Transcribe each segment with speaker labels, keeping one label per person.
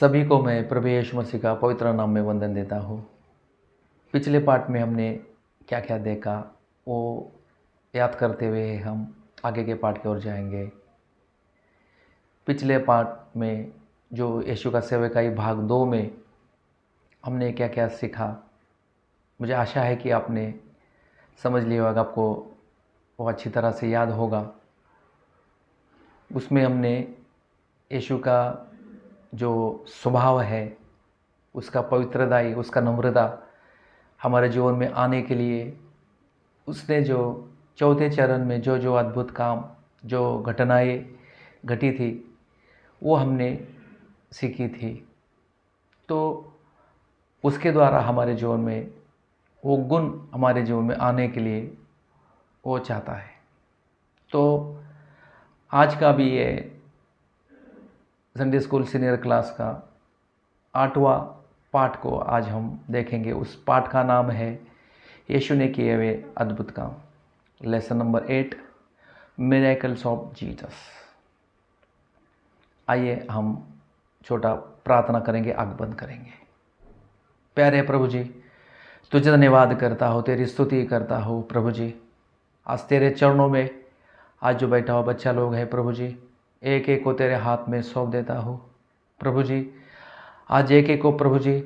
Speaker 1: सभी को मैं प्रभु यीशु मसीह का पवित्र नाम में वंदन देता हूँ। पिछले पार्ट में हमने क्या क्या देखा वो याद करते हुए हम आगे के पार्ट की ओर जाएंगे। पिछले पार्ट में जो यीशु का सेवकाई भाग 2 में हमने क्या क्या सीखा, मुझे आशा है कि आपने समझ लिया होगा, आपको वो अच्छी तरह से याद होगा। उसमें हमने यीशु का जो स्वभाव है, उसका पवित्रताई, उसका नम्रता हमारे जीवन में आने के लिए उसने जो चौथे चरण में जो जो अद्भुत काम, जो घटनाएं घटी थी, वो हमने सीखी थी। तो उसके द्वारा हमारे जीवन में वो गुण हमारे जीवन में आने के लिए वो चाहता है। तो आज का भी ये संडे स्कूल सीनियर क्लास का 8वां पाठ को आज हम देखेंगे। उस पाठ का नाम है यीशु ने किए हुए अद्भुत काम। Lesson number 8, miracles of Jesus. आइए हम छोटा प्रार्थना करेंगे, आंख बंद करेंगे। प्यारे प्रभु जी, तुझे धन्यवाद करता हूँ, तेरी स्तुति करता हूँ प्रभु जी। आज तेरे चरणों में आज जो बैठा हुआ बच्चा लोग है प्रभु जी, एक एक को तेरे हाथ में सौंप देता हूँ प्रभु जी। आज एक एक को प्रभु जी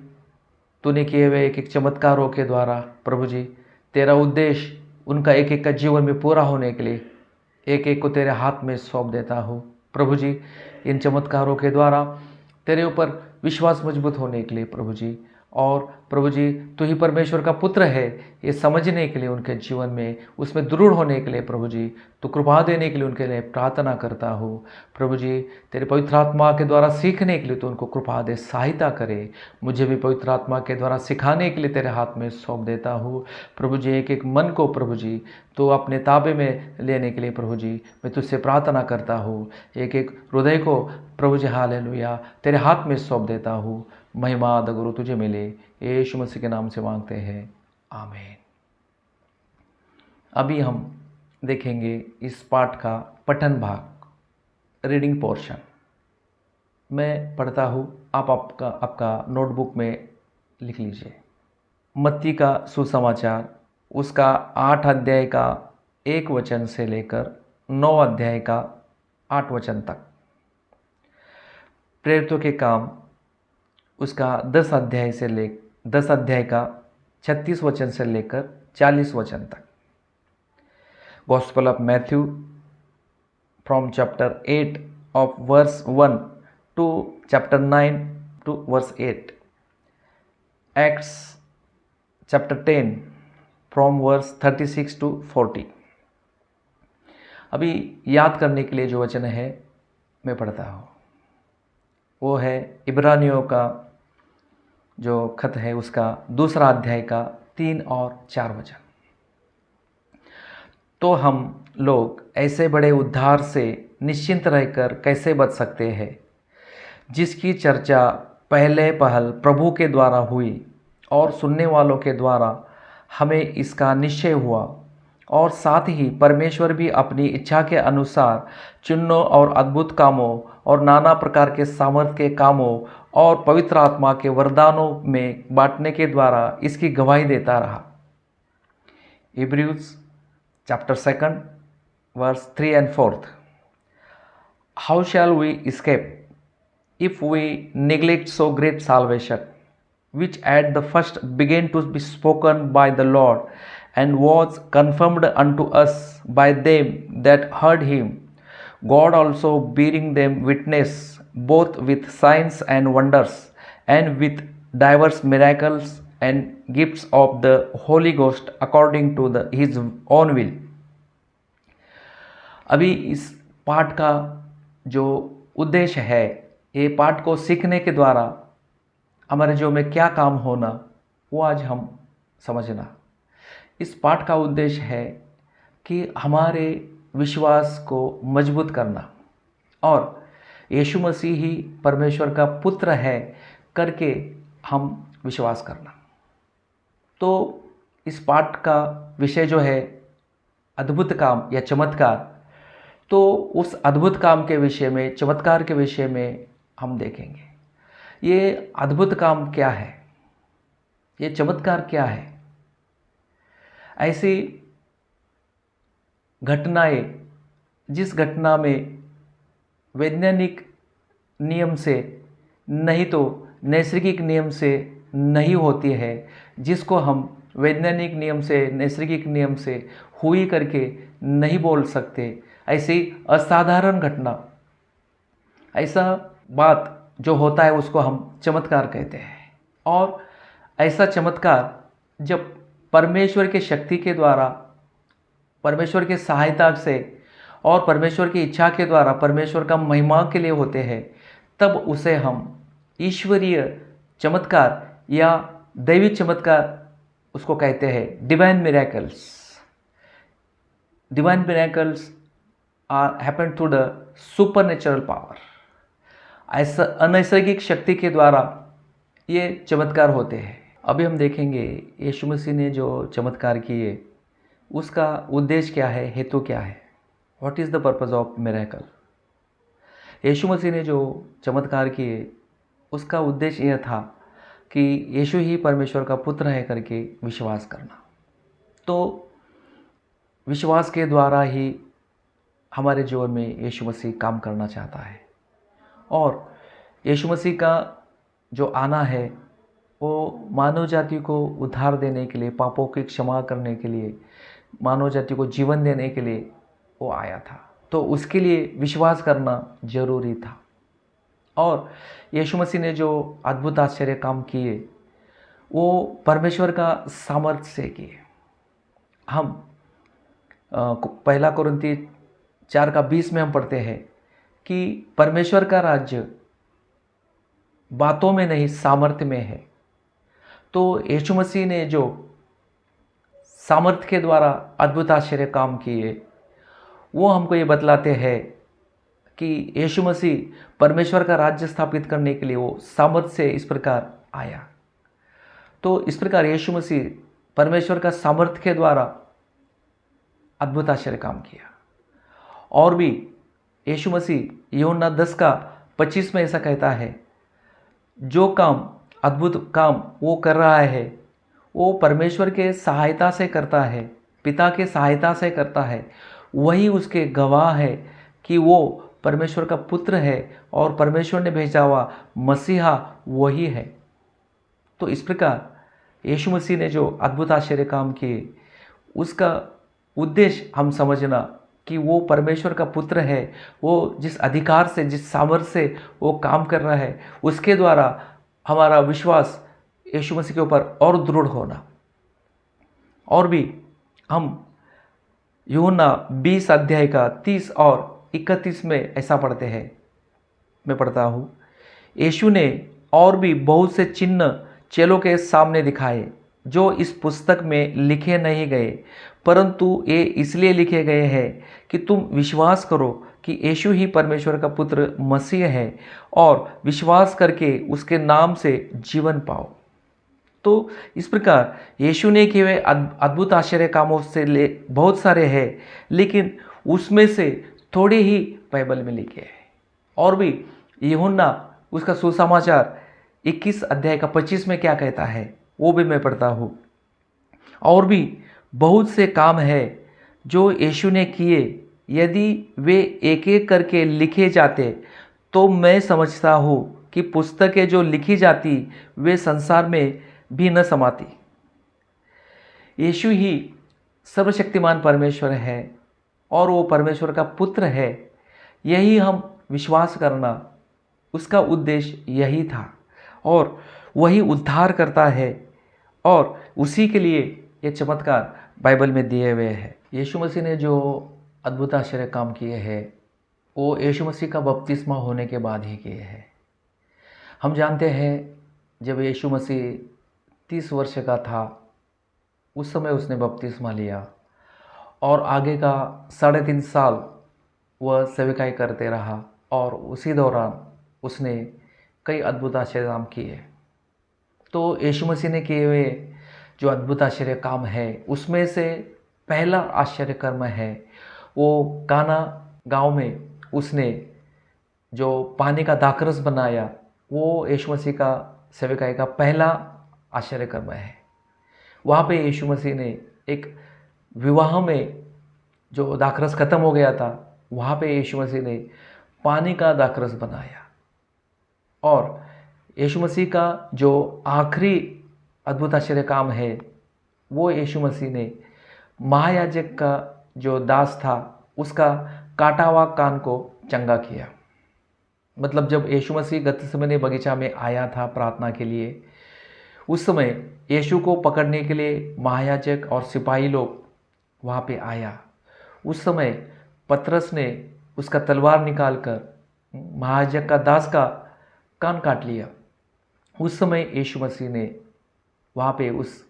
Speaker 1: तूने किए हुए एक एक चमत्कारों के द्वारा प्रभु जी, तेरा उद्देश्य उनका एक एक का जीवन में पूरा होने के लिए एक एक को तेरे हाथ में सौंप देता हूँ प्रभु जी। इन चमत्कारों के द्वारा तेरे ऊपर विश्वास मजबूत होने के लिए प्रभु जी, और प्रभु जी तू ही परमेश्वर का पुत्र है ये समझने के लिए उनके जीवन में उसमें दृढ़ होने के लिए प्रभु जी तू कृपा देने के लिए उनके लिए प्रार्थना करता हूँ प्रभु जी। तेरे पवित्र आत्मा के द्वारा सीखने के लिए तो उनको कृपा दे, सहायता करे। मुझे भी पवित्र आत्मा के द्वारा सिखाने के लिए तेरे हाथ में सौंप देता हूँ प्रभु जी। एक एक मन को प्रभु जी तो अपने ताबे में लेने के लिए प्रभु जी मैं तुझसे प्रार्थना करता हूँ। एक एक हृदय को प्रभु जी हालेलुया तेरे हाथ में सौंप देता हूँ। महिमा गुरु तुझे मिले, यीशु मसीह के नाम से मांगते हैं, आमीन। अभी हम देखेंगे इस पाठ का पठन भाग, रीडिंग पोर्शन। मैं पढ़ता हूँ, आप आपका नोटबुक में लिख लीजिए। मत्ती का सुसमाचार उसका 8 अध्याय का 1 वचन से लेकर 9 अध्याय का 8 वचन तक। प्रेरितों के काम उसका 10 अध्याय का 36 वचन से लेकर 40 वचन तक। Gospel of Matthew from chapter 8 of verse 1 to chapter 9 to verse 8। Acts chapter 10 from verse 36 to 40। अभी याद करने के लिए जो वचन है मैं पढ़ता हूँ, वो है इब्रानियों का जो खत है उसका 2 अध्याय का 3 और 4 वचन। तो हम लोग ऐसे बड़े उद्धार से निश्चिंत रहकर कैसे बच सकते हैं, जिसकी चर्चा पहले पहल प्रभु के द्वारा हुई और सुनने वालों के द्वारा हमें इसका निश्चय हुआ, और साथ ही परमेश्वर भी अपनी इच्छा के अनुसार चिन्हों और अद्भुत कामों और नाना प्रकार के सामर्थ्य के कामों और पवित्र आत्मा के वरदानों में बांटने के द्वारा इसकी गवाही देता रहा। Hebrews chapter 2 verse 3 and 4। How shall we escape if we neglect so great salvation, which at the first began to be spoken by the Lord, and was confirmed unto us by them that heard him, God also bearing them witness, both with signs and wonders, and with divers miracles and gifts of the Holy Ghost according to his own will। अभी इस पाठ का जो उद्देश्य है, ये पाठ को सीखने के द्वारा हमारे जीवन में क्या काम होना, वो आज हम समझना। इस पाठ का उद्देश्य है कि हमारे विश्वास को मजबूत करना और यीशु मसीह ही परमेश्वर का पुत्र है करके हम विश्वास करना। तो इस पाठ का विषय जो है अद्भुत काम या चमत्कार, तो उस अद्भुत काम के विषय में, चमत्कार के विषय में हम देखेंगे। ये अद्भुत काम क्या है, ये चमत्कार क्या है। ऐसी घटनाएं जिस घटना में वैज्ञानिक नियम से नहीं तो नैसर्गिक नियम से नहीं होती है, जिसको हम वैज्ञानिक नियम से नैसर्गिक नियम से हुई करके नहीं बोल सकते, ऐसी असाधारण घटना, ऐसा बात जो होता है उसको हम चमत्कार कहते हैं। और ऐसा चमत्कार जब परमेश्वर के शक्ति के द्वारा, परमेश्वर के सहायता से और परमेश्वर की इच्छा के द्वारा, परमेश्वर का महिमा के लिए होते हैं, तब उसे हम ईश्वरीय चमत्कार या दैविक चमत्कार उसको कहते हैं। Divine miracles, divine miracles are happen through the supernatural power. ऐसा अनैसर्गिक शक्ति के द्वारा ये चमत्कार होते हैं। अभी हम देखेंगे यीशु मसीह ने जो चमत्कार किए उसका उद्देश्य क्या है, हेतु क्या है। What is the purpose of miracle. Yeshu Masih ने जो चमत्कार किए उसका उद्देश्य यह था कि यीशु ही परमेश्वर का पुत्र है करके विश्वास करना। तो विश्वास के द्वारा ही हमारे जीवन में यीशु मसीह काम करना चाहता है। और यीशु मसीह का जो आना है वो मानव जाति को उद्धार देने के लिए, पापों की क्षमा करने के लिए, मानव जाति को जीवन देने के लिए वो आया था। तो उसके लिए विश्वास करना जरूरी था। और यीशु मसीह ने जो अद्भुत आश्चर्य काम किए वो परमेश्वर का सामर्थ्य से किए। हम पहला कुरिन्थी 4:20 में हम पढ़ते हैं कि परमेश्वर का राज्य बातों में नहीं सामर्थ्य में है। तो यीशु मसीह ने जो सामर्थ्य के द्वारा अद्भुत आश्चर्य काम किए वो हमको ये बतलाते हैं कि यीशु मसीह परमेश्वर का राज्य स्थापित करने के लिए वो सामर्थ्य से इस प्रकार आया। तो इस प्रकार यीशु मसीह परमेश्वर का सामर्थ्य के द्वारा अद्भुत आश्चर्य काम किया। और भी यीशु मसीह यूहन्ना 10:25 में ऐसा कहता है, जो काम अद्भुत काम वो कर रहा है वो परमेश्वर के सहायता से करता है, पिता के सहायता से करता है। वही उसके गवाह है कि वो परमेश्वर का पुत्र है और परमेश्वर ने भेजा हुआ मसीहा वही है। तो इस प्रकार यीशु मसीह ने जो अद्भुत आश्चर्य काम किए उसका उद्देश्य हम समझना कि वो परमेश्वर का पुत्र है। वो जिस अधिकार से, जिस सामर्थ्य से वो काम कर रहा है उसके द्वारा हमारा विश्वास यीशु मसीह के ऊपर और दृढ़ होना। और भी हम यूहन्ना 20:30 और 31 में ऐसा पढ़ते हैं। मैं पढ़ता हूँ, यीशु ने और भी बहुत से चिन्ह चेलों के सामने दिखाए जो इस पुस्तक में लिखे नहीं गए, परंतु ये इसलिए लिखे गए हैं कि तुम विश्वास करो कि यीशु ही परमेश्वर का पुत्र मसीह है और विश्वास करके उसके नाम से जीवन पाओ। तो इस प्रकार यीशु ने किए हुए अद्भुत आश्चर्य कामों से बहुत सारे हैं, लेकिन उसमें से थोड़े ही बाइबल में लिखे हैं। और भी यूहन्ना उसका सुसमाचार 21:25 में क्या कहता है वो भी मैं पढ़ता हूँ। और भी बहुत से काम है जो यीशु ने किए, यदि वे एक एक करके लिखे जाते तो मैं समझता हूँ कि पुस्तकें जो लिखी जाती वे संसार में भी न समाती। यीशु ही सर्वशक्तिमान परमेश्वर है और वो परमेश्वर का पुत्र है। यही हम विश्वास करना, उसका उद्देश्य यही था और वही उद्धार करता है और उसी के लिए ये चमत्कार बाइबल में दिए हुए हैं। यीशु मसीह ने जो अद्भुत आश्चर्य काम किए हैं वो यीशु मसीह का बपतिस्मा होने के बाद ही किए हैं। हम जानते हैं जब यीशु मसीह 30 वर्ष का था उस समय उसने बपतिस्मा लिया और आगे का 3.5 साल वह सेवकाई करते रहा और उसी दौरान उसने कई अद्भुत आश्चर्य काम किए। तो यीशु मसीह ने किए हुए जो अद्भुत आश्चर्य काम है उसमें से पहला आश्चर्य कर्म है वो काना गांव में उसने जो पानी का दाखरस बनाया वो यीशु मसीह का सेवकाई का पहला आश्चर्य कर्म है। वहाँ पे यीशु मसीह ने एक विवाह में जो दाखरस खत्म हो गया था, वहाँ पे यीशु मसीह ने पानी का दाखरस बनाया। और यीशु मसीह का जो आखिरी अद्भुत आश्चर्य काम है, वो यीशु मसीह ने महायाजक का जो दास था उसका काटा हुआ कान को चंगा किया। मतलब जब यीशु मसीह गतसमनी बगीचा में आया था प्रार्थना के लिए, उस समय यीशु को पकड़ने के लिए महायाजक और सिपाही लोग वहाँ पे आया। उस समय पतरस ने उसका तलवार निकालकर महायाजक का दास का कान काट लिया। उस समय यीशु मसीह ने वहाँ पे उस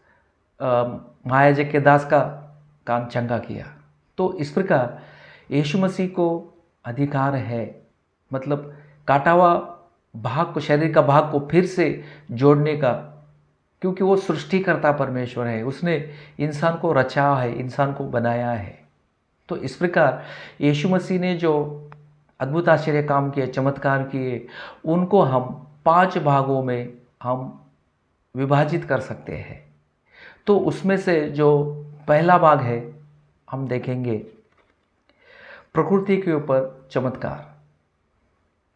Speaker 1: महायाजक के दास का कान चंगा किया। तो इस प्रकार यीशु मसीह को अधिकार है, मतलब काटा हुआ भाग को, शरीर का भाग को फिर से जोड़ने का, क्योंकि वो सृष्टिकर्ता परमेश्वर है। उसने इंसान को रचा है, इंसान को बनाया है। तो इस प्रकार यीशु मसीह ने जो अद्भुत आश्चर्य काम किए, चमत्कार किए, उनको हम 5 भागों में हम विभाजित कर सकते हैं। तो उसमें से जो पहला भाग है, हम देखेंगे प्रकृति के ऊपर चमत्कार,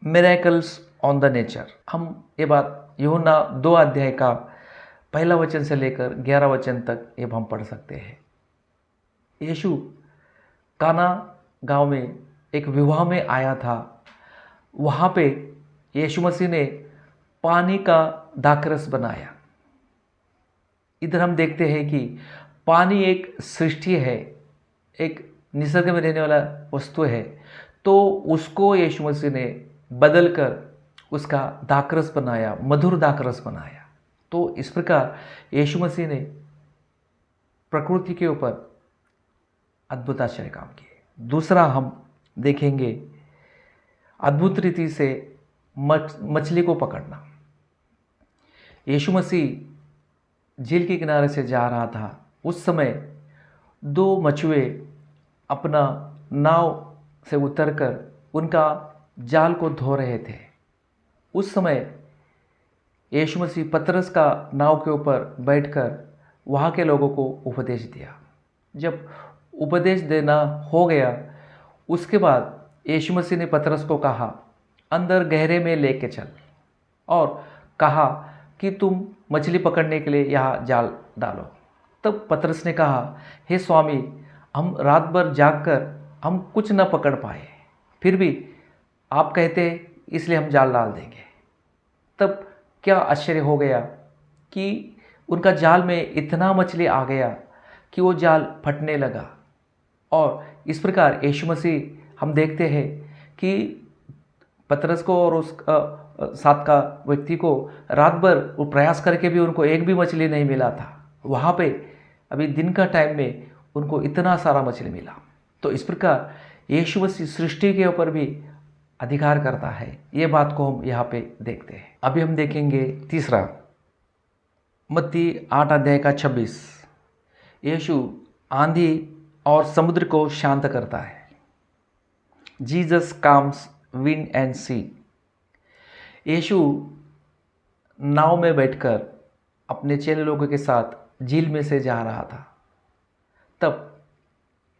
Speaker 1: मिरेकल्स ऑन द नेचर। हम ये बात यूहन्ना 2 अध्याय का 1 वचन से लेकर 11 वचन तक ये हम पढ़ सकते हैं। यीशु काना गांव में एक विवाह में आया था। वहाँ पे यीशु मसीह ने पानी का दाखरस बनाया। इधर हम देखते हैं कि पानी एक सृष्टि है, एक निसर्ग में रहने वाला वस्तु है। तो उसको यीशु मसीह ने बदल कर उसका दाखरस बनाया, मधुर दाखरस बनाया। तो इस प्रकार यीशु मसीह ने प्रकृति के ऊपर अद्भुत आश्चर्य काम किए। दूसरा हम देखेंगे अद्भुत रीति से मछली को पकड़ना। यीशु मसीह झील के किनारे से जा रहा था। उस समय 2 मछुए अपना नाव से उतरकर उनका जाल को धो रहे थे। उस समय यीशु मसीह पतरस का नाव के ऊपर बैठकर वहाँ के लोगों को उपदेश दिया। जब उपदेश देना हो गया, उसके बाद यीशु मसीह ने पतरस को कहा, अंदर गहरे में लेके चल, और कहा कि तुम मछली पकड़ने के लिए यहाँ जाल डालो। तब पतरस ने कहा, हे स्वामी, हम रात भर जागकर हम कुछ न पकड़ पाए, फिर भी आप कहते इसलिए हम जाल डाल देंगे। तब क्या आश्चर्य हो गया कि उनका जाल में इतना मछली आ गया कि वो जाल फटने लगा। और इस प्रकार यीशु मसीह हम देखते हैं कि पतरस को और उस साथ का व्यक्ति को रात भर वो प्रयास करके भी उनको एक भी मछली नहीं मिला था। वहाँ पे अभी दिन का टाइम में उनको इतना सारा मछली मिला। तो इस प्रकार यीशु मसीह सृष्टि के ऊपर भी अधिकार करता है। ये बात को हम यहाँ पे देखते हैं। अभी हम देखेंगे तीसरा, मत्ती 8 अध्याय का 26। यीशु आंधी और समुद्र को शांत करता है। जीसस काम्स विंड एंड सी। यीशु नाव में बैठकर अपने चेले लोगों के साथ झील में से जा रहा था। तब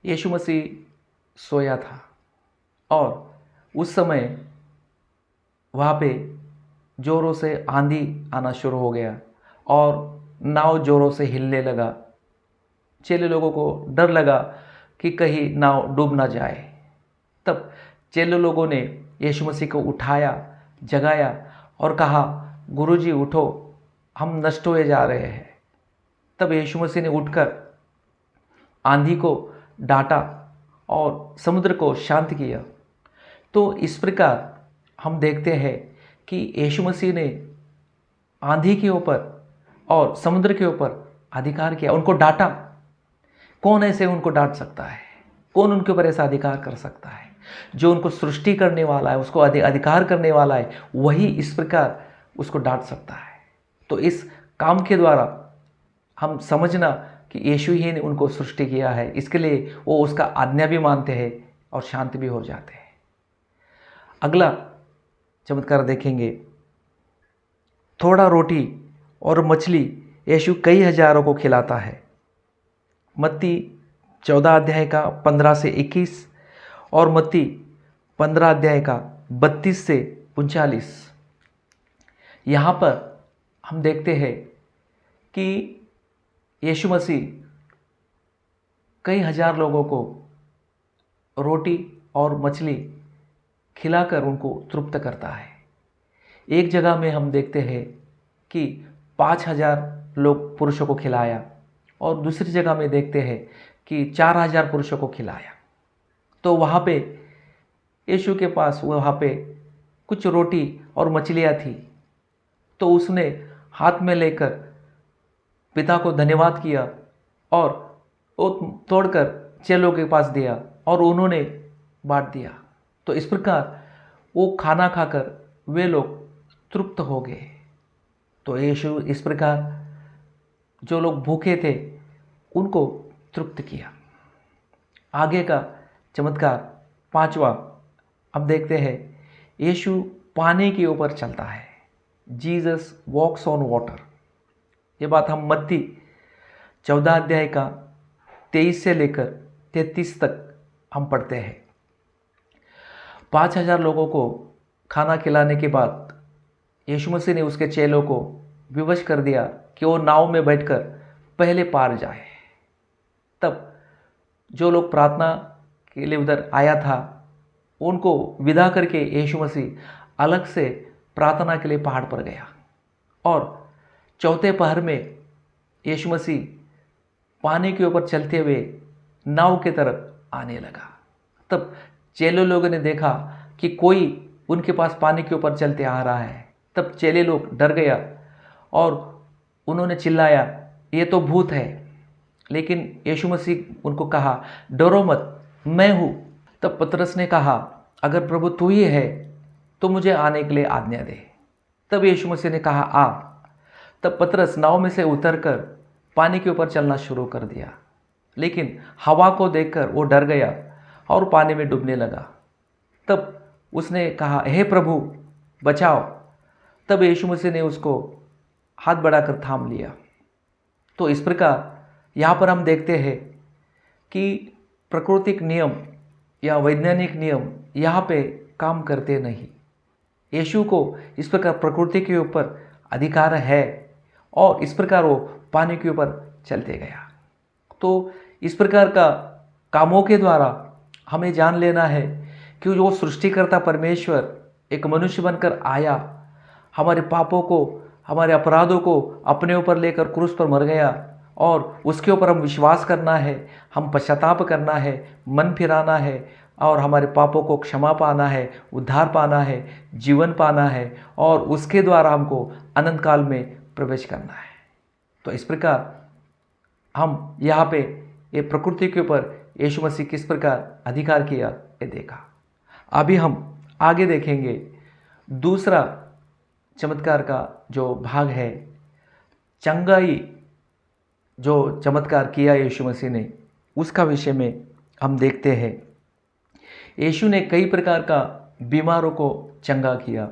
Speaker 1: यीशु मसीह सोया था और उस समय वहाँ पे ज़ोरों से आंधी आना शुरू हो गया और नाव ज़ोरों से हिलने लगा। चेले लोगों को डर लगा कि कहीं नाव डूब ना जाए। तब चेले लोगों ने यीशु मसीह को उठाया, जगाया और कहा, गुरुजी उठो, हम नष्ट हुए जा रहे हैं। तब यीशु मसीह ने उठकर आंधी को डांटा और समुद्र को शांत किया। तो इस प्रकार हम देखते हैं कि यीशु मसीह ने आंधी के ऊपर और समुद्र के ऊपर अधिकार किया, उनको डांटा। कौन ऐसे उनको डांट सकता है? कौन उनके ऊपर ऐसा अधिकार कर सकता है? जो उनको सृष्टि करने वाला है, उसको अधिकार करने वाला है, वही इस प्रकार उसको डांट सकता है। तो इस काम के द्वारा हम समझना कि यीशु ही ने उनको सृष्टि किया है, इसके लिए वो उसका आज्ञा भी मानते हैं और शांत भी हो जाते हैं। अगला चमत्कार देखेंगे थोड़ा रोटी और मछली यीशु कई हजारों को खिलाता है। मत्ती 14 अध्याय का 15 से 21 और मत्ती 15 अध्याय का 32 से 39। यहाँ पर हम देखते हैं कि यीशु मसीह कई हजार लोगों को रोटी और मछली खिलाकर उनको तृप्त करता है। एक जगह में हम देखते हैं कि 5000 लोग पुरुषों को खिलाया और दूसरी जगह में देखते हैं कि 4000 पुरुषों को खिलाया। तो वहाँ पे यीशु के पास वहाँ पे कुछ रोटी और मछलियाँ थी, तो उसने हाथ में लेकर पिता को धन्यवाद किया और वो तोड़कर चेलों के पास दिया और उन्होंने बांट दिया। तो इस प्रकार वो खाना खाकर वे लोग तृप्त हो गए। तो यीशु इस प्रकार जो लोग भूखे थे उनको तृप्त किया। आगे का चमत्कार 5वां अब देखते हैं। यीशु पानी के ऊपर चलता है। Jesus walks on water. ये बात हम मत्ती 14 अध्याय का 23 से लेकर 33 तक हम पढ़ते हैं। 5000 लोगों को खाना खिलाने के बाद यीशु मसीह ने उसके चेलों को विवश कर दिया कि वो नाव में बैठकर पहले पार जाए। तब जो लोग प्रार्थना के लिए उधर आया था उनको विदा करके यीशु मसीह अलग से प्रार्थना के लिए पहाड़ पर गया और चौथे पहर में यीशु मसीह पानी के ऊपर चलते हुए नाव की तरफ आने लगा। तब चेले लोगों ने देखा कि कोई उनके पास पानी के ऊपर चलते आ रहा है। तब चेले लोग डर गया और उन्होंने चिल्लाया, ये तो भूत है। लेकिन यीशु मसीह उनको कहा, डरो मत, मैं हूँ। तब पतरस ने कहा, अगर प्रभु तू ही है तो मुझे आने के लिए आज्ञा दे। तब यीशु मसीह ने कहा, आ। तब पतरस नाव में से उतरकर पानी के ऊपर चलना शुरू कर दिया, लेकिन हवा को देखकर वो डर गया और पानी में डूबने लगा। तब उसने कहा, हे प्रभु बचाओ। तब यीशु मसीह ने उसको हाथ बढ़ाकर थाम लिया। तो इस प्रकार यहाँ पर हम देखते हैं कि प्राकृतिक नियम या वैज्ञानिक नियम यहाँ पे काम करते नहीं। यीशु को इस प्रकार प्रकृति के ऊपर अधिकार है और इस प्रकार वो पानी के ऊपर चलते गया। तो इस प्रकार का कामों के द्वारा हमें जान लेना है कि जो सृष्टिकर्ता परमेश्वर एक मनुष्य बनकर आया, हमारे पापों को, हमारे अपराधों को अपने ऊपर लेकर क्रूस पर मर गया और उसके ऊपर हम विश्वास करना है, हम पश्चाताप करना है, मन फिराना है और हमारे पापों को क्षमा पाना है, उद्धार पाना है, जीवन पाना है और उसके द्वारा हमको अनंत काल में प्रवेश करना है। तो इस प्रकार हम यहाँ पे ये प्रकृति के ऊपर यीशु मसीह किस प्रकार अधिकार किया ये देखा। अभी हम आगे देखेंगे दूसरा चमत्कार का जो भाग है, चंगाई जो चमत्कार किया यीशु मसीह ने, उसका विषय में हम देखते हैं। यीशु ने कई प्रकार का बीमारों को चंगा किया।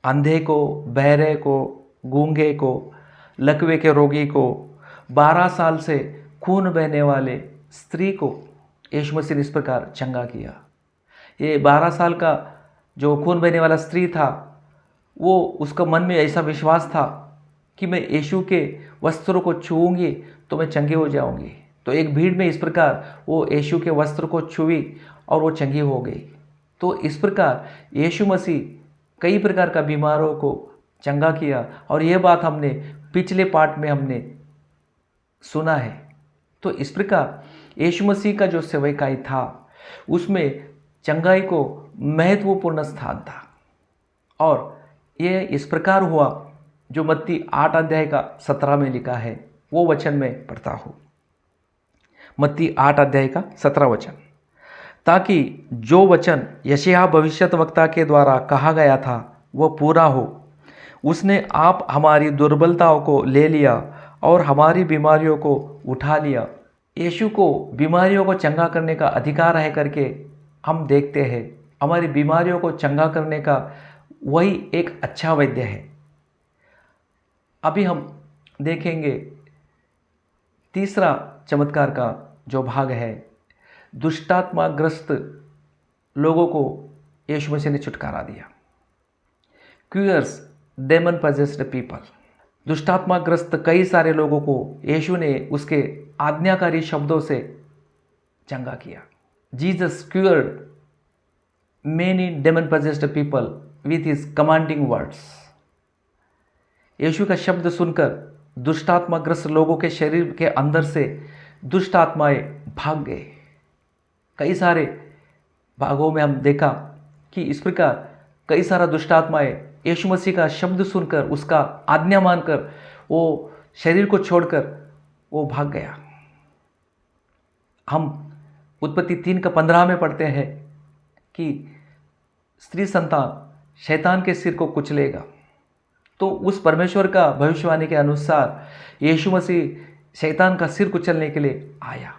Speaker 1: अंधे को, बहरे को, गूंगे को, लकवे के रोगी को, 12 साल से खून बहने वाले स्त्री को यीशु मसीह ने इस प्रकार चंगा किया। ये 12 साल का जो खून बहने वाला स्त्री था, वो उसका मन में ऐसा विश्वास था कि मैं यीशु के वस्त्रों को छूऊंगी तो मैं चंगी हो जाऊंगी। तो एक भीड़ में इस प्रकार वो यीशु के वस्त्र को छुई और वो चंगी हो गई। तो इस प्रकार यीशु मसीह कई प्रकार का बीमारों को चंगा किया और ये बात हमने पिछले पार्ट में हमने सुना है। तो इस प्रकार यीशु मसीह का जो सेवकाई था उसमें चंगाई को महत्वपूर्ण स्थान था और ये इस प्रकार हुआ जो मत्ती 8 अध्याय का 17 में लिखा है, वो वचन में पढ़ता हूँ। मत्ती 8 अध्याय का 17 वचन, ताकि जो वचन यशायाह भविष्यद्वक्ता के द्वारा कहा गया था वह पूरा हो। उसने आप हमारी दुर्बलताओं को ले लिया और हमारी बीमारियों को उठा लिया। यीशु को बीमारियों को चंगा करने का अधिकार है करके हम देखते हैं। हमारी बीमारियों को चंगा करने का वही एक अच्छा वैद्य है। अभी हम देखेंगे तीसरा चमत्कार का जो भाग है, दुष्टात्माग्रस्त लोगों को यीशु मसीह ने छुटकारा दिया। क्यूअर्स डेमन पजेस्ड पीपल, दुष्टात्माग्रस्त कई सारे लोगों को यीशु ने उसके आज्ञाकारी शब्दों से चंगा किया। Jesus cured many demon possessed people with his commanding words. Yeshu का शब्द सुनकर दुष्टात्माग्रस्त लोगों के शरीर के अंदर से दुष्ट आत्माएं भाग गए। कई सारे भागों में हम देखा कि इस प्रकार कई सारा दुष्ट आत्माएं यीशु मसीह का शब्द सुनकर उसका आज्ञा मानकर वो शरीर को छोड़कर वो भाग गया। हम उत्पत्ति 3:15 में पढ़ते हैं कि स्त्री संतान शैतान के सिर को कुचलेगा। तो उस परमेश्वर का भविष्यवाणी के अनुसार यीशु मसीह शैतान का सिर कुचलने के लिए आया।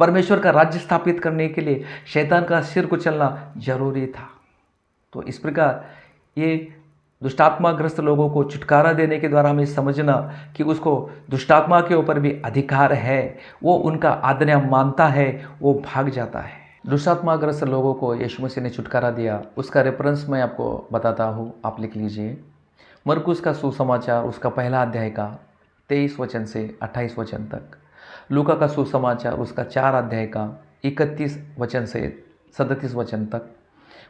Speaker 1: परमेश्वर का राज्य स्थापित करने के लिए शैतान का सिर कुचलना जरूरी था। तो इस प्रकार ये दुष्टात्माग्रस्त लोगों को छुटकारा देने के द्वारा हमें समझना कि उसको दुष्टात्मा के ऊपर भी अधिकार है, वो उनका आज्ञा मानता है, वो भाग जाता है। दुष्टात्माग्रस्त लोगों को यीशु मसीह ने छुटकारा दिया, उसका रेफरेंस मैं आपको बताता हूँ, आप लिख लीजिए। मरकुस का सुसमाचार उसका पहला अध्याय का 23 वचन से 28 वचन तक, लूका का सुसमाचार उसका 4 अध्याय का 31 वचन से 37 वचन तक,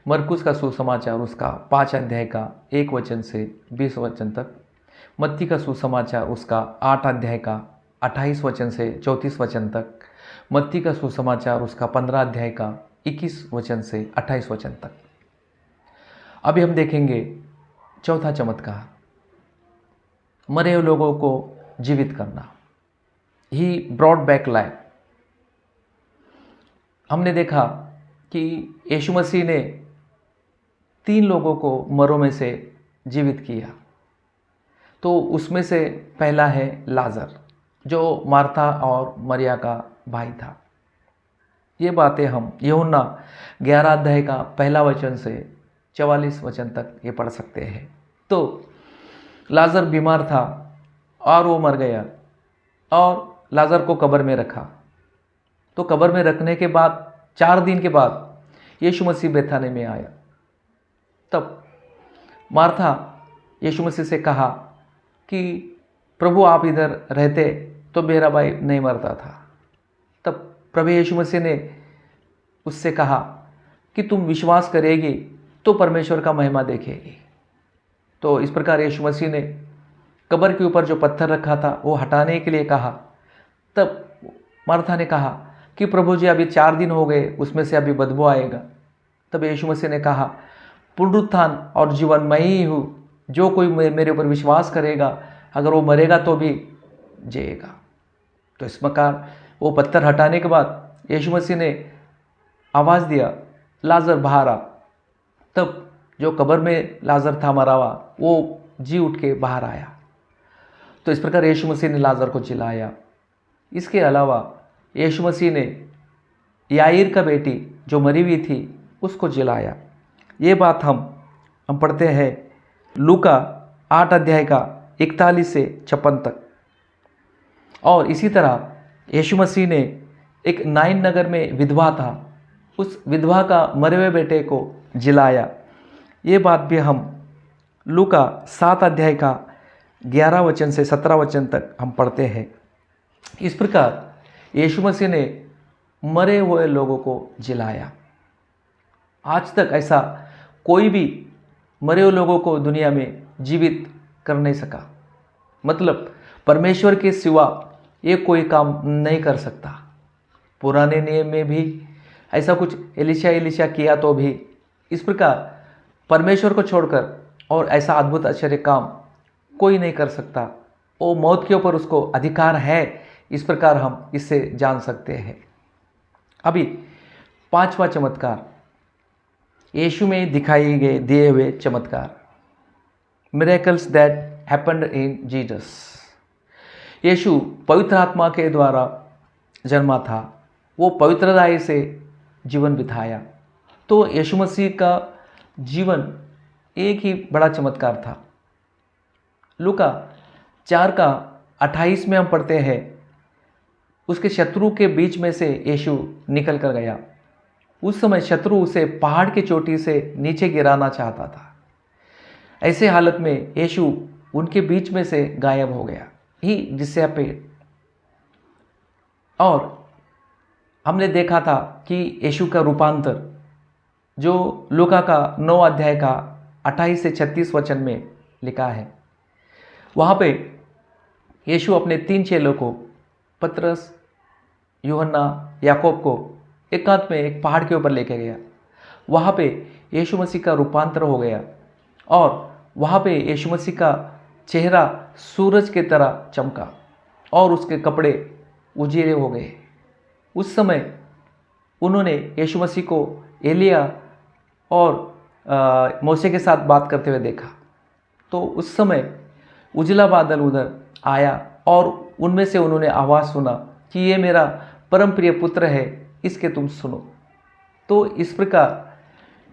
Speaker 1: मरकुस का सुसमाचार उसका 5 अध्याय का 1 वचन से 20 वचन तक, मत्ती का सुसमाचार उसका 8 अध्याय का 28 वचन से 34 वचन तक, मत्ती का सुसमाचार उसका 15 अध्याय का 21 वचन से 28 वचन तक। अभी हम देखेंगे चौथा चमत्कार, मरे हुए लोगों को जीवित करना। ही ब्रॉड बैक लाइफ। हमने देखा कि यीशु मसीह ने 3 लोगों को मरों में से जीवित किया। तो उसमें से पहला है लाजर, जो मार्था और मरिया का भाई था। ये बातें हम यूहन्ना 11 अध्याय का पहला वचन से 44 वचन तक ये पढ़ सकते हैं। तो लाजर बीमार था और वो मर गया और लाजर को कब्र में रखा। तो कब्र में रखने के बाद 4 दिन के बाद यीशु मसीह बेथानी में आया। तब मार्था यीशु मसीह से कहा कि प्रभु आप इधर रहते तो मेरा भाई नहीं मरता था। तब प्रभु यीशु मसीह ने उससे कहा कि तुम विश्वास करेगी तो परमेश्वर का महिमा देखेगी। तो इस प्रकार यीशु मसीह ने कब्र के ऊपर जो पत्थर रखा था वो हटाने के लिए कहा। तब मार्था ने कहा कि प्रभु जी अभी 4 दिन हो गए, उसमें से अभी बदबू आएगा। तब यीशु मसीह ने कहा, पुनरुत्थान और जीवन मैं ही हूँ, जो कोई मेरे ऊपर विश्वास करेगा अगर वो मरेगा तो भी जिएगा। तो इस प्रकार वो पत्थर हटाने के बाद यीशु मसीह ने आवाज़ दिया, लाजर बाहर आ। तब जो कब्र में लाजर था मरा हुआ, वो जी उठ के बाहर आया। तो इस प्रकार यीशु मसीह ने लाजर को जिलाया। इसके अलावा यीशु मसीह ने याईर का बेटी जो मरी हुई थी उसको जिलाया। ये बात हम पढ़ते हैं लूका 8 अध्याय का 41 से 56 तक। और इसी तरह यीशु मसीह ने एक नाइन नगर में विधवा था, उस विधवा का मरे हुए बेटे को जिलाया। ये बात भी हम लूका 7 अध्याय का 11 वचन से 17 वचन तक हम पढ़ते हैं। इस प्रकार यीशु मसीह ने मरे हुए लोगों को जिलाया। आज तक ऐसा कोई भी मरे हुए लोगों को दुनिया में जीवित कर नहीं सका। मतलब परमेश्वर के सिवा ये कोई काम नहीं कर सकता। पुराने नियम में भी ऐसा कुछ एलिशा किया तो भी इस प्रकार परमेश्वर को छोड़कर और ऐसा अद्भुत आश्चर्य काम कोई नहीं कर सकता। वो मौत के ऊपर उसको अधिकार है, इस प्रकार हम इससे जान सकते हैं। अभी 5वां चमत्कार, यीशु में दिखाई गए दिए हुए चमत्कार, miracles that happened in Jesus. Yeshu पवित्र आत्मा के द्वारा जन्मा था, वो पवित्रताई से जीवन बिताया। तो यीशु मसीह का जीवन एक ही बड़ा चमत्कार था। लूका 4 का 28 में हम पढ़ते हैं, उसके शत्रु के बीच में से यीशु निकल कर गया। उस समय शत्रु उसे पहाड़ की चोटी से नीचे गिराना चाहता था। ऐसे हालत में यीशु उनके बीच में से गायब हो गया, ही डिसअपीयर्ड। और हमने देखा था कि यीशु का रूपांतर जो लूका का 9 अध्याय का 28 से 36 वचन में लिखा है, वहाँ पे यीशु अपने 3 चेलों को, पतरस, यूहन्ना, याकूब को एकांत में एक पहाड़ के ऊपर लेके गया। वहाँ पे यीशु मसीह का रूपांतर हो गया और वहाँ पे यीशु मसीह का चेहरा सूरज की तरह चमका और उसके कपड़े उजीले हो गए। उस समय उन्होंने यीशु मसीह को एलिया और मूसा के साथ बात करते हुए देखा। तो उस समय उजला बादल उधर आया और उनमें से उन्होंने आवाज़ सुना कि ये मेरा परम प्रिय पुत्र है, इसके तुम सुनो। तो इस प्रकार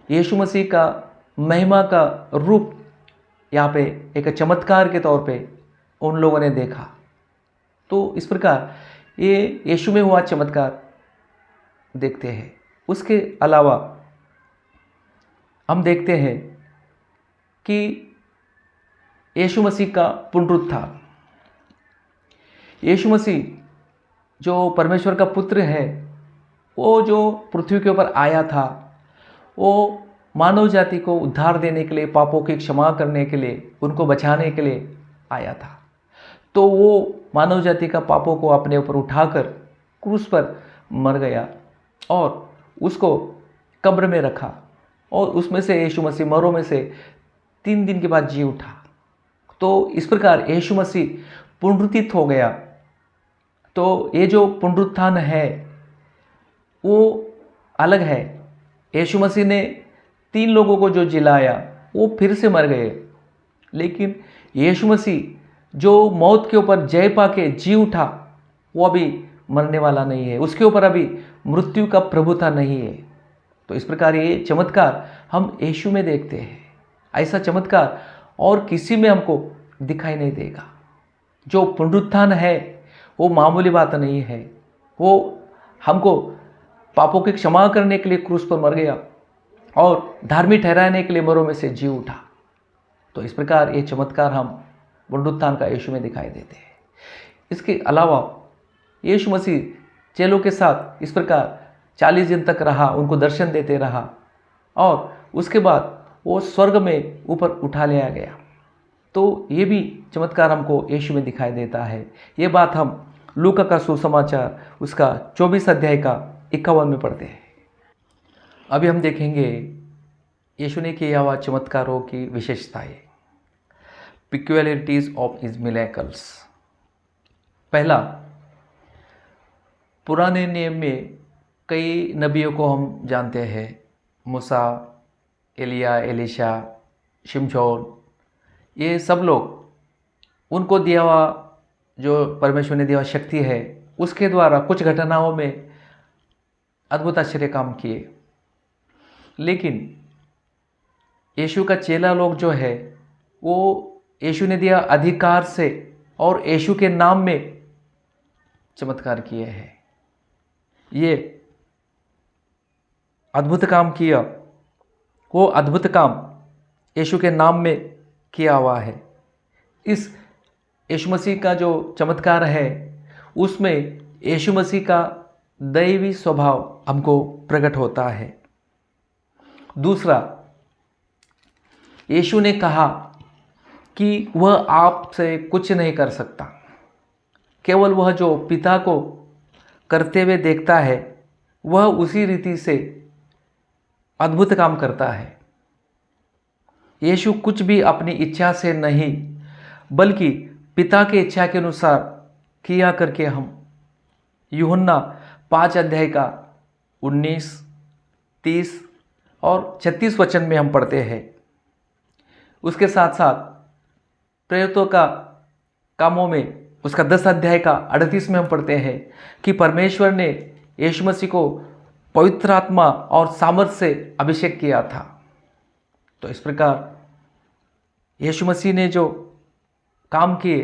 Speaker 1: यीशु मसीह का महिमा का रूप यहाँ पे एक चमत्कार के तौर पे उन लोगों ने देखा। तो इस प्रकार ये यीशु में हुआ चमत्कार देखते हैं। उसके अलावा हम देखते हैं कि यीशु मसीह का पुनरुत्थान। यीशु मसीह जो परमेश्वर का पुत्र है, वो जो पृथ्वी के ऊपर आया था, वो मानव जाति को उद्धार देने के लिए, पापों की क्षमा करने के लिए, उनको बचाने के लिए आया था। तो वो मानव जाति का पापों को अपने ऊपर उठाकर क्रूस पर मर गया और उसको कब्र में रखा और उसमें से यीशु मसीह मरों में से 3 दिन के बाद जी उठा। तो इस प्रकार यीशु मसीह पुनरुत्थित हो गया। तो ये जो पुनरुत्थान है वो अलग है। यीशु मसीह ने 3 लोगों को जो जिलाया वो फिर से मर गए, लेकिन यीशु मसीह जो मौत के ऊपर जय पाके जी उठा, वो अभी मरने वाला नहीं है, उसके ऊपर अभी मृत्यु का प्रभुता नहीं है। तो इस प्रकार ये चमत्कार हम यीशु में देखते हैं। ऐसा चमत्कार और किसी में हमको दिखाई नहीं देगा। जो पुनरुत्थान है वो मामूली बात नहीं है। वो हमको पापों की क्षमा करने के लिए क्रूस पर मर गया और धार्मिक ठहराने के लिए मरों में से जी उठा। तो इस प्रकार ये चमत्कार हम पुनरुत्थान का यीशु में दिखाई देते हैं। इसके अलावा यीशु मसीह चेलों के साथ इस प्रकार 40 दिन तक रहा, उनको दर्शन देते रहा और उसके बाद वो स्वर्ग में ऊपर उठा लिया गया। तो ये भी चमत्कार हमको यीशु में दिखाई देता है। ये बात हम लूका का सुसमाचार उसका 24 अध्याय का 51 में पढ़ते हैं। अभी हम देखेंगे यीशु ने किया हुआ चमत्कारों की विशेषताएं, पिक्युलरिटीज ऑफ हिज मिरेकल्स। पहला, पुराने नियम में कई नबियों को हम जानते हैं, मूसा, एलिया, एलीशा, शिमशोन, ये सब लोग उनको दिया हुआ जो परमेश्वर ने दिया हुआ शक्ति है उसके द्वारा कुछ घटनाओं में अद्भुत आश्चर्य काम किए। लेकिन यीशु का चेला लोग जो है वो यीशु ने दिया अधिकार से और यीशु के नाम में चमत्कार किए हैं। ये अद्भुत काम किया, वो अद्भुत काम यीशु के नाम में किया हुआ है। इस यीशु मसीह का जो चमत्कार है उसमें यीशु मसीह का दैवी स्वभाव हमको प्रकट होता है। दूसरा, यीशु ने कहा कि वह आपसे कुछ नहीं कर सकता, केवल वह जो पिता को करते हुए देखता है वह उसी रीति से अद्भुत काम करता है। यीशु कुछ भी अपनी इच्छा से नहीं बल्कि पिता की इच्छा के अनुसार किया करके हम यूहन्ना 5 अध्याय का 19, 30 और 36 वचन में हम पढ़ते हैं। उसके साथ साथ प्रेरितों का कामों में उसका 10 अध्याय का 38 में हम पढ़ते हैं कि परमेश्वर ने यीशु मसीह को पवित्र आत्मा और सामर्थ्य से अभिषेक किया था। तो इस प्रकार यीशु मसीह ने जो काम किए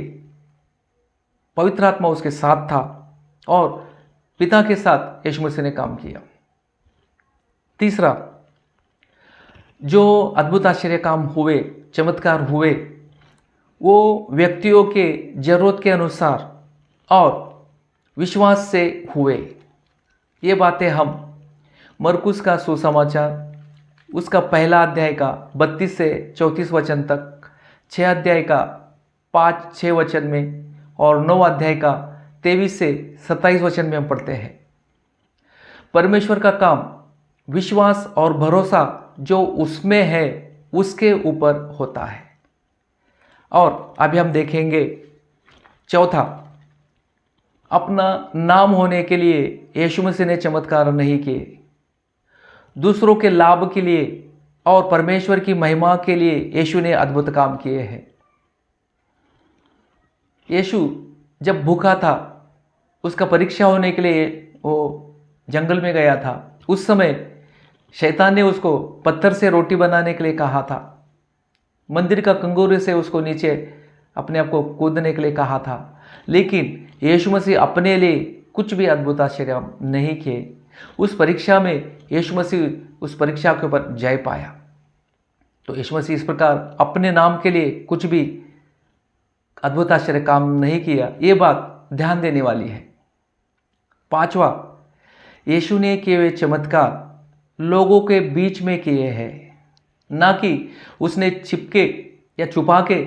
Speaker 1: पवित्र आत्मा उसके साथ था और पिता के साथ यीशु मसीह ने काम किया। तीसरा, जो अद्भुत आश्चर्य काम हुए, चमत्कार हुए, वो व्यक्तियों के जरूरत के अनुसार और विश्वास से हुए। ये बातें हम मरकुस का सुसमाचार उसका पहला अध्याय का 32 से 34 वचन तक, 6 अध्याय का 5-6 वचन में और 9 अध्याय का 23 से 27 वचन में हम पढ़ते हैं। परमेश्वर का काम विश्वास और भरोसा जो उसमें है उसके ऊपर होता है। और अभी हम देखेंगे चौथा, अपना नाम होने के लिए यीशु मसीह ने चमत्कार नहीं किए, दूसरों के लाभ के लिए और परमेश्वर की महिमा के लिए यीशु ने अद्भुत काम किए हैं। यीशु जब भूखा था, उसका परीक्षा होने के लिए वो जंगल में गया था। उस समय शैतान ने उसको पत्थर से रोटी बनाने के लिए कहा था, मंदिर का कंगोरे से उसको नीचे अपने आप को कूदने के लिए कहा था, लेकिन यीशु मसीह अपने लिए कुछ भी अद्भुत आश्चर्य नहीं किए। उस परीक्षा में यीशु मसीह उस परीक्षा के ऊपर जय पाया। तो यीशु मसीह इस प्रकार अपने नाम के लिए कुछ भी अद्भुत आश्चर्य काम नहीं किया, ये बात ध्यान देने वाली है। पांचवा, यीशु ने किए हुए चमत्कार लोगों के बीच में किए हैं, ना कि उसने छिपके या छुपा के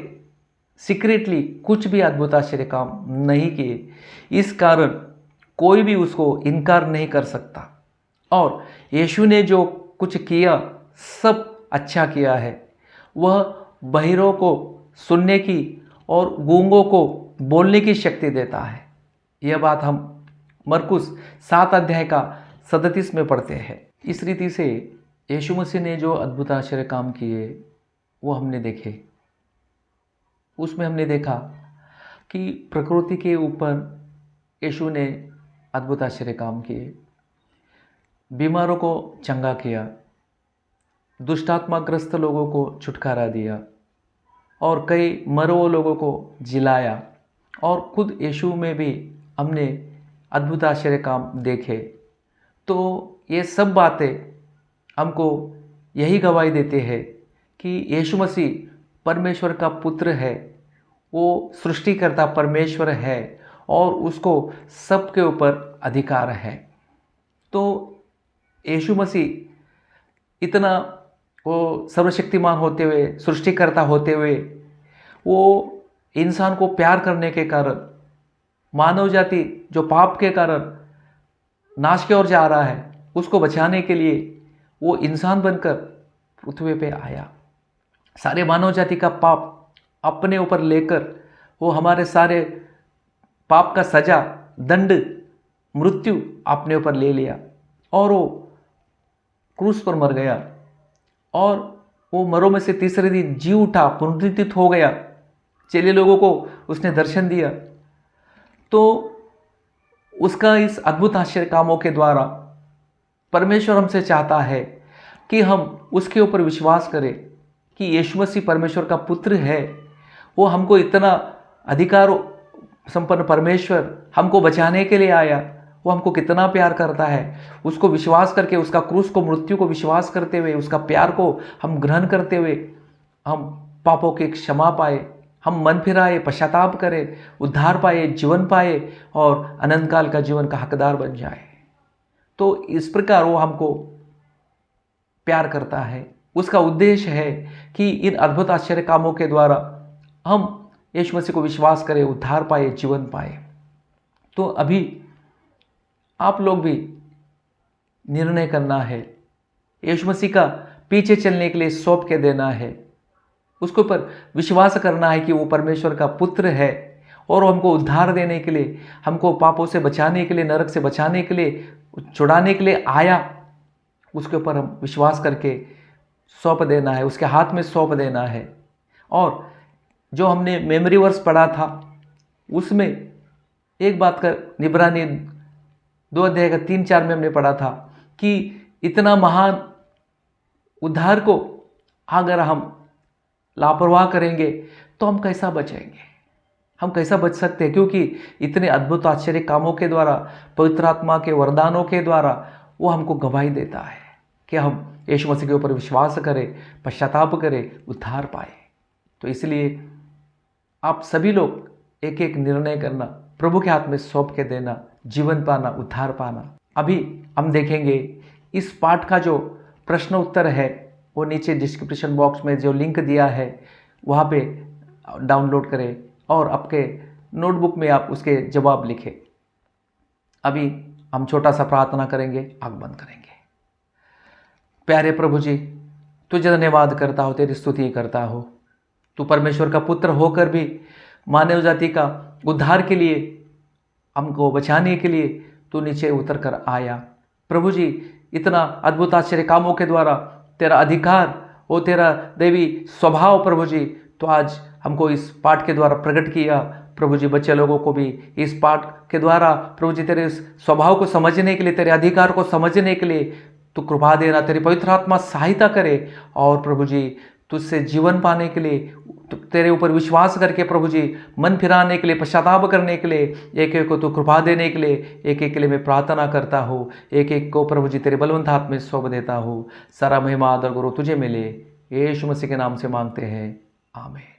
Speaker 1: सीक्रेटली कुछ भी अद्भुत आश्चर्य काम नहीं किए। इस कारण कोई भी उसको इनकार नहीं कर सकता। और यीशु ने जो कुछ किया सब अच्छा किया है। वह बहिरों को सुनने की और गूंगों को बोलने की शक्ति देता है। यह बात हम मरकुस 7 अध्याय का 37 में पढ़ते हैं। इस रीति से यीशु मसीह ने जो अद्भुत आश्चर्य काम किए वो हमने देखे। उसमें हमने देखा कि प्रकृति के ऊपर यीशु ने अद्भुत आश्चर्य काम किए, बीमारों को चंगा किया, दुष्टात्माग्रस्त लोगों को छुटकारा दिया और कई मरे हुए लोगों को जिलाया। और खुद यीशु में भी हमने अद्भुत आश्चर्य काम देखे। तो ये सब बातें हमको यही गवाही देते हैं कि यीशु मसीह परमेश्वर का पुत्र है, वो सृष्टिकर्ता परमेश्वर है और उसको सबके ऊपर अधिकार है। तो यीशु मसीह इतना वो सर्वशक्तिमान होते हुए, सृष्टिकर्ता होते हुए, वो इंसान को प्यार करने के कारण, मानव जाति जो पाप के कारण नाश की ओर जा रहा है, उसको बचाने के लिए वो इंसान बनकर पृथ्वी पे आया। सारे मानव जाति का पाप अपने ऊपर लेकर वो हमारे सारे पाप का सजा, दंड, मृत्यु अपने ऊपर ले लिया और वो क्रूस पर मर गया और वो मरों में से तीसरे दिन जी उठा, पुनरुत्थित हो गया। चेले लोगों को उसने दर्शन दिया। तो उसका इस अद्भुत आश्चर्य कामों के द्वारा परमेश्वर हमसे चाहता है कि हम उसके ऊपर विश्वास करें कि यीशु मसीह परमेश्वर का पुत्र है। वो हमको इतना अधिकार संपन्न परमेश्वर हमको बचाने के लिए आया। वो हमको कितना प्यार करता है, उसको विश्वास करके, उसका क्रूस को, मृत्यु को विश्वास करते हुए, उसका प्यार को हम ग्रहण करते हुए हम पापों की क्षमा पाए, हम मन फिराए, पश्चाताप करें, उद्धार पाए, जीवन पाए और अनंत काल का जीवन का हकदार बन जाए। तो इस प्रकार वो हमको प्यार करता है। उसका उद्देश्य है कि इन अद्भुत आश्चर्य कामों के द्वारा हम यीशु मसीह को विश्वास करें, उद्धार पाए, जीवन पाए। तो अभी आप लोग भी निर्णय करना है, यीशु मसीह का पीछे चलने के लिए सौंप के देना है, उसके ऊपर विश्वास करना है कि वो परमेश्वर का पुत्र है और हमको उद्धार देने के लिए, हमको पापों से बचाने के लिए, नरक से बचाने के लिए, छुड़ाने के लिए आया। उसके ऊपर हम विश्वास करके सौंप देना है, उसके हाथ में सौंप देना है। और जो हमने मेमोरी वर्स पढ़ा था उसमें एक बात का निबरानी 2 अध्याय का 3-4 में हमने पढ़ा था कि इतना महान उद्धार को अगर हम लापरवाह करेंगे तो हम कैसा बचेंगे, हम कैसा बच सकते हैं, क्योंकि इतने अद्भुत आश्चर्य कामों के द्वारा, पवित्र आत्मा के वरदानों के द्वारा वो हमको गवाही देता है कि हम यीशु मसीह के ऊपर विश्वास करें, पश्चाताप करें, उद्धार पाए। तो इसलिए आप सभी लोग एक एक निर्णय करना, प्रभु के हाथ में सौंप के देना, जीवन पाना, उद्धार पाना। अभी हम देखेंगे इस पाठ का जो प्रश्न उत्तर है वो नीचे डिस्क्रिप्शन बॉक्स में जो लिंक दिया है वहाँ पे डाउनलोड करें और आपके नोटबुक में आप उसके जवाब लिखें। अभी हम छोटा सा प्रार्थना करेंगे, आँख बंद करेंगे। प्यारे प्रभु जी, तुझे धन्यवाद करता हो, तेरी स्तुति करता हो। तू परमेश्वर का पुत्र होकर भी मानव जाति का उद्धार के लिए, हमको बचाने के लिए तू नीचे उतर कर आया। प्रभु जी, इतना अद्भुत आश्चर्य कामों के द्वारा तेरा अधिकार और तेरा देवी स्वभाव प्रभु जी तो आज हमको इस पाठ के द्वारा प्रकट किया। प्रभु जी, बच्चे लोगों को भी इस पाठ के द्वारा प्रभु जी तेरे स्वभाव को समझने के लिए, तेरे अधिकार को समझने के लिए तू कृपा देना, तेरी पवित्र आत्मा सहायता करे। और प्रभु जी, तुझसे जीवन पाने के लिए, तेरे ऊपर विश्वास करके प्रभु जी मन फिराने के लिए, पश्चाताप करने के लिए, एक एक को तू कृपा देने के लिए, एक एक के लिए मैं प्रार्थना करता हूँ। एक एक को प्रभु जी तेरे बलवंत हाथ में सौंप देता हूँ। सारा महिमा आदर गुरु तुझे मिले, यीशु मसीह के नाम से मांगते हैं, आमीन।